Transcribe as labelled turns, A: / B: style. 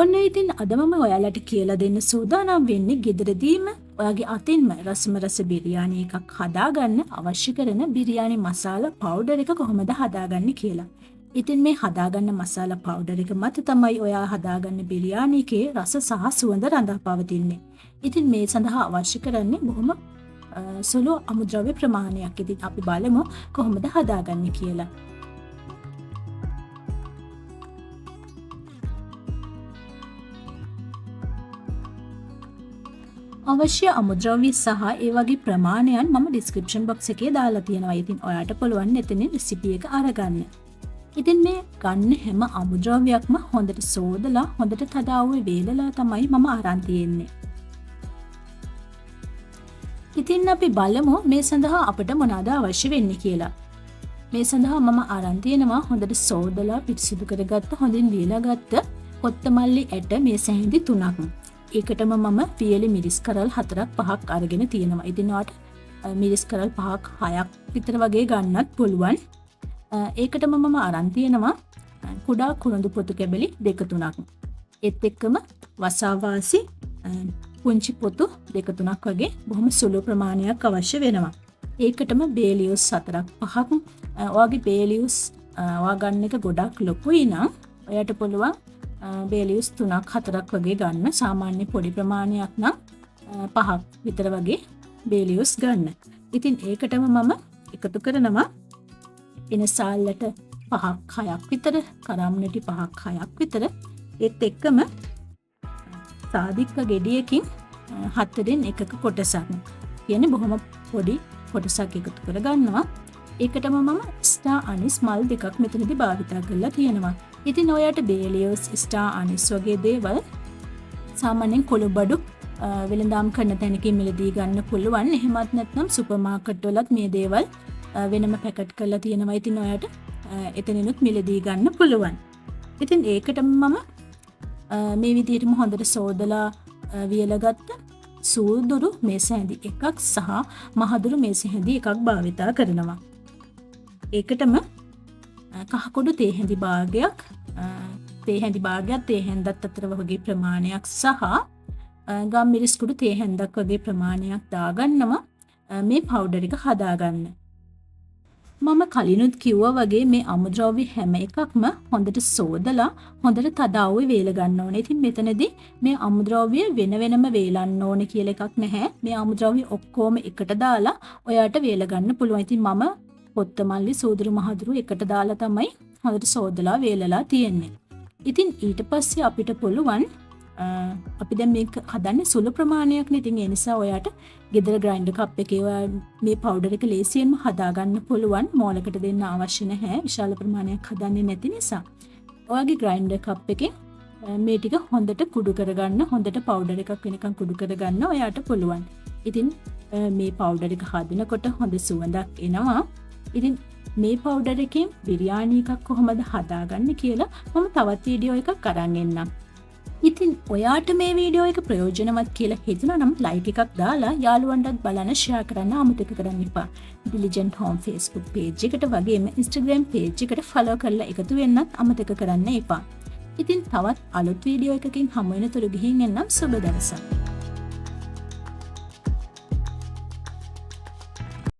A: ඔන්න ඉතින් අද මම ඔයාලට කියලා දෙන්න සූදානම් වෙන්නේ ගෙදරදීම ඔයාගේ අතින්ම රස බිරියානි එකක් හදාගන්න අවශ්‍ය කරන බිරියානි මසාලා පවුඩර් එක කොහොමද හදාගන්නේ කියලා. ඉතින් මේ හදාගන්න මසාලා පවුඩර් එක මත තමයි ඔයා හදාගන්න බිරියානි එකේ රස සහ සුවඳ රඳා පවතින්නේ. ඉතින් මේ සඳහා අවශ්‍ය කරන්නේ බොහොම සුළු අමුද්‍රව්‍ය ප්‍රමාණයක්. ඉතින් අපි බලමු කොහොමද හදාගන්නේ කියලා. අවශ්‍ය අමුද්‍රව්‍ය සහ ඒ වගේ ප්‍රමාණයන් මම ඩිස්ක්‍රිප්ෂන් බොක්ස් එකේ දාලා තියෙනවා. ඉතින් ඔයාට පුළුවන් එතනින් රෙසිපි එක අරගන්න. ඉතින් මේ ගන්න හැම අමුද්‍රව්‍යයක්ම හොඳට සෝදලා හොඳට තදාවුවේ වේලලා තමයි මම අරන් තියෙන්නේ. ඉතින් අපි බලමු මේ සඳහා අපිට මොනවාද අවශ්‍ය වෙන්නේ කියලා. මේ සඳහා මම අරන් තියෙනවා හොඳට සෝදලා පිරිසිදු කරගත්ත හොඳින් වේලාගත්ත කොත්තමල්ලි ඇට මේ සැහැඳි 3ක්. ඒකටම මම පියලි මිරිස් කරල් 4ක් 5ක් අරගෙන තියෙනවා. ඉතින් ඔයාට මිරිස් කරල් 5ක් 6ක් විතර වගේ ගන්නත් පුළුවන්. ඒකටම මම අරන් තියෙනවා කුඩා කුරුඳු පොතු කැබලි 2-3ක්. ඒත් එක්කම වසාවාසි පුංචි පොතු 2-3ක් වගේ බොහොම සුළු ප්‍රමාණයක් අවශ්‍ය වෙනවා. ඒකටම බේලියුස් 4ක් 5ක්. ඔයාගේ බේලියුස් ඔයා ගන්න එක ගොඩක් ලොකුයි නම් ඔයාට පුළුවන් බේලියුස් 3ක් 4ක් වගේ ගන්න. සාමාන්‍ය පොඩි ප්‍රමාණයක් නම් 5ක් විතර වගේ බේලියුස් ගන්න. ඉතින් ඒකටම මම එකතු කරනවා එනසාල්ලට 5ක් 6ක් විතර, කරම්නටි 5ක් 6ක් විතර. ඒත් එක්කම සාදික්ක ගෙඩියකින් 4න් එකක කොටසක්. කියන්නේ බොහොම පොඩි කොටසක් එකතු කරගන්නවා. ඒකටම මම ස්ටාර් අනිස් මල් දෙකක් මෙතනදී භාවිතා කරලා තියෙනවා. ඉතින් ඔයාට බේලියුස් ස්ටාර් අනිස් වගේ දේවල් සාමාන්‍යයෙන් කොළුබඩු වෙළඳාම් කරන තැනකින් මිලදී ගන්න පුළුවන්. එහෙමත් නැත්නම් සුපර් මාකට් වලත් මේ දේවල් වෙනම පැකට් කරලා තියෙනවා. ඉතින් ඔයාට එතනිනුත් මිලදී ගන්න පුළුවන්. ඉතින් ඒකටම මම මේ විදිහටම හොඳට සෝදලා වියලගත්ත සූදුරු මේස හැඳි එකක් සහ මහදුරු මේස හැඳි එකක් භාවිතා කරනවා. ඒකටම කහකොඩු තේ හැඳි භාගයක්, තේ හැඳි භාගයක්, තේ හැන්දත් අතර වගේ ප්‍රමාණයක් සහ ගම් මිරිස් කුඩු තේ හැන්දක් වගේ ප්‍රමාණයක් දාගන්නවා මේ පවුඩර් එක හදාගන්න. මම කලිනුත් කිව්වා වගේ මේ අමුද්‍රව්‍ය හැම එකක්ම හොඳට සෝදලා හොඳට තදාවුවේ වේල ගන්න ඕනේ. ඉතින් මෙතනදී මේ අමුද්‍රව්‍ය වෙන වෙනම වේලන්න ඕනේ කියලා එකක් නැහැ. මේ අමුද්‍රව්‍ය ඔක්කොම එකට දාලා ඔයාට වේල ගන්න පුළුවන්. ඉතින් මම කොත්තමල්ලි සූදුරු මහදුරු එකට දාලා තමයි හොඳට සෝදලා වේලලා තියෙන්නේ. ඉතින් ඊට පස්සේ අපිට පුළුවන් අපි දැන් මේක හදන්නේ සුළු ප්‍රමාණයක් නේ. ඉතින් ඒ නිසා ඔයාට ගෙදර ග්‍රයින්ඩර් කප් එකේ ඔයා මේ පවුඩර් එක ලේසියෙන්ම හදාගන්න පුළුවන්. මෝලකට දෙන්න අවශ්‍ය නැහැ. විශාල ප්‍රමාණයක් හදන්නේ නැති නිසා. ඔයාගේ ග්‍රයින්ඩර් කප් එකෙන් මේ ටික හොඳට කුඩු කරගන්න, හොඳට පවුඩර් එකක් වෙනකන් කුඩු කරගන්න ඔයාට පුළුවන්. ඉතින් මේ පවුඩර් එක හදනකොට හොඳ සුවඳක් එනවා. ඉතින් මේ පවුඩර් එකෙන් බිරියානි එකක් කොහොමද හදාගන්නේ කියලා මම තවත් වීඩියෝ එකක් අරන් එන්නම්. ඉතින් ඔයාට මේ වීඩියෝ එක ප්‍රයෝජනවත් කියලා හිතුණා නම් ලයික් එකක් දාලා යාළුවන්ටත් බලන්න ෂෙයා කරන්න අමතක කරන්න එපා. Diligent Home Facebook page එකට වගේම Instagram page එකට follow කරලා එකතු වෙන්නත් අමතක කරන්න එපා. ඉතින් තවත් අලුත් වීඩියෝ එකකින් හමු වෙනතුරු ගිහින් එන්නම්. සුබ දවසක්.